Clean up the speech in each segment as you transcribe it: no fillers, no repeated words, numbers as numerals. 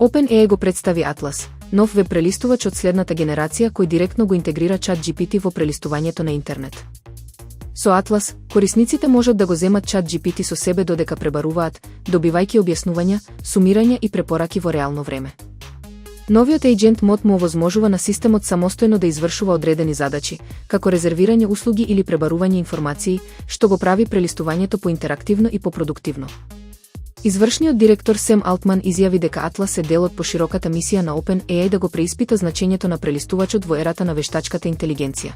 OpenAI го представи Atlas, нов веб прелистувач од следната генерација кој директно го интегрира ChatGPT во прелистувањето на интернет. Со Atlas, корисниците можат да го земат ChatGPT со себе додека пребаруваат, добивајќи објаснувања, сумирања и препораки во реално време. Новиот Agent мод му овозможува на системот самостојно да извршува одредени задачи, како резервирање услуги или пребарување информации, што го прави прелистувањето поинтерактивно и попродуктивно. Извршниот директор Сем Алтман изјави дека Atlas е дел од пошироката мисија на OpenAI да го преиспита значењето на прелистувачот во ерата на вештачката интелигенција.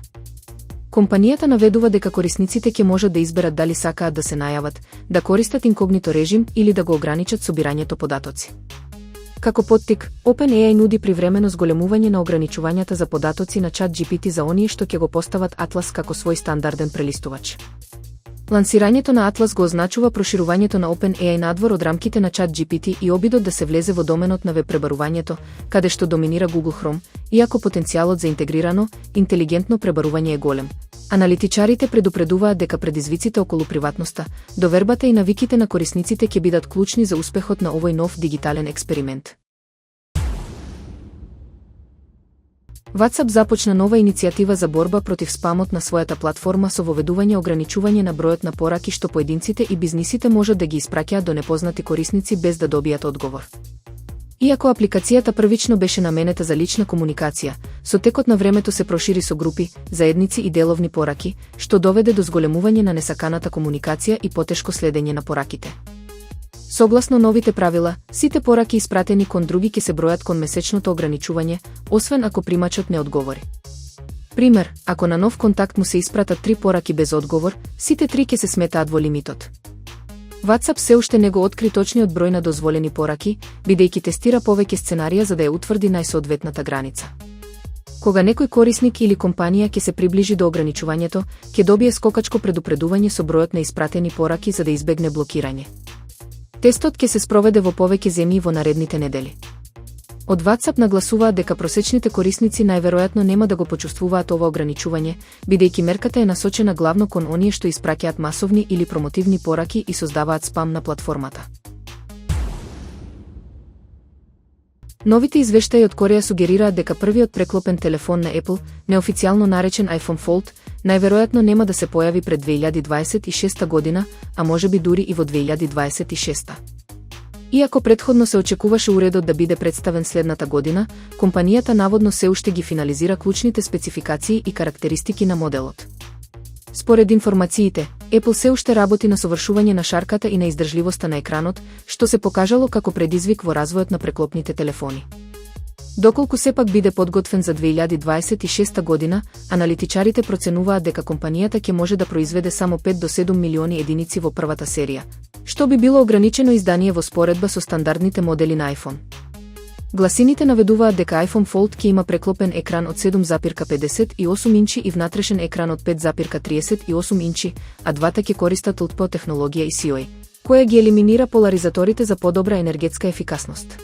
Компанијата наведува дека корисниците ќе можат да изберат дали сакаат да се најават, да користат инкогнито режим или да го ограничат собирањето податоци. Како поттик, OpenAI нуди привремено зголемување на ограничувањата за податоци на ChatGPT за оние што ќе го постават Atlas како свој стандарден прелистувач. Лансирањето на Atlas го означува проширувањето на OpenAI надвор од рамките на ChatGPT и обидот да се влезе во доменот на веб пребарувањето, каде што доминира Google Chrome, иако потенцијалот за интегрирано, интелигентно пребарување е голем. Аналитичарите предупредуваат дека предизвиците околу приватноста, довербата и навиките на корисниците ќе бидат клучни за успехот на овој нов дигитален експеримент. WhatsApp започна нова иницијатива за борба против спамот на својата платформа со воведување ограничување на бројот на пораки што поединците и бизнисите можат да ги испраќаат до непознати корисници без да добијат одговор. Иако апликацијата првично беше наменета за лична комуникација, со текот на времето се прошири со групи, заедници и деловни пораки, што доведе до зголемување на несаканата комуникација и потешко следење на пораките. Согласно новите правила, сите пораки испратени кон други ќе се бројат кон месечното ограничување, освен ако примачот не одговори. Пример, ако на нов контакт му се испратат 3 пораки без одговор, сите 3 ќе се сметаат во лимитот. WhatsApp се уште не го откри точниот број на дозволени пораки, бидејќи тестира повеќе сценарија за да ја утврди најсоодветната граница. Кога некој корисник или компанија ќе се приближи до ограничувањето, ќе добие скокачко предупредување со бројот на испратени пораки за да избегне блокирање. Тестот ќе се спроведе во повеќе земји во наредните недели. Од WhatsApp нагласуваат дека просечните корисници најверојатно нема да го почувствуваат ова ограничување, бидејќи мерката е насочена главно кон оние што испраќаат масовни или промотивни пораки и создаваат спам на платформата. Новите извештаи од Кореја сугерираат дека првиот преклопен телефон на Apple, неофицијално наречен iPhone Fold, најверојатно нема да се појави пред 2026 година, а можеби дури и во 2026. Иако претходно се очекуваше уредот да биде представен следната година, компанијата наводно се уште ги финализира клучните спецификации и карактеристики на моделот. Според информациите, Apple се уште работи на совршување на шарката и на издржливоста на екранот, што се покажало како предизвик во развојот на преклопните телефони. Доколку сепак биде подготвен за 2026 година, аналитичарите проценуваат дека компанијата ќе може да произведе само 5 до 7 милиони единици во првата серија, што би било ограничено издание во споредба со стандардните модели на iPhone. Гласините наведуваат дека iPhone Fold ќе има преклопен екран од 7,58 инчи и внатрешен екран од 5,38 инчи, а двата ќе користат LTPO технологија и COA, која ги елиминира поларизаторите за подобра енергетска ефикасност.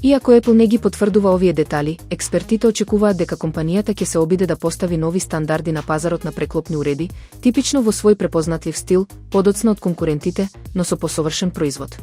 Иако Apple не ги потврдува овие детали, експертите очекуваат дека компанијата ќе се обиде да постави нови стандарди на пазарот на преклопни уреди, типично во свој препознатлив стил, подоцна од конкурентите, но со посовршен производ.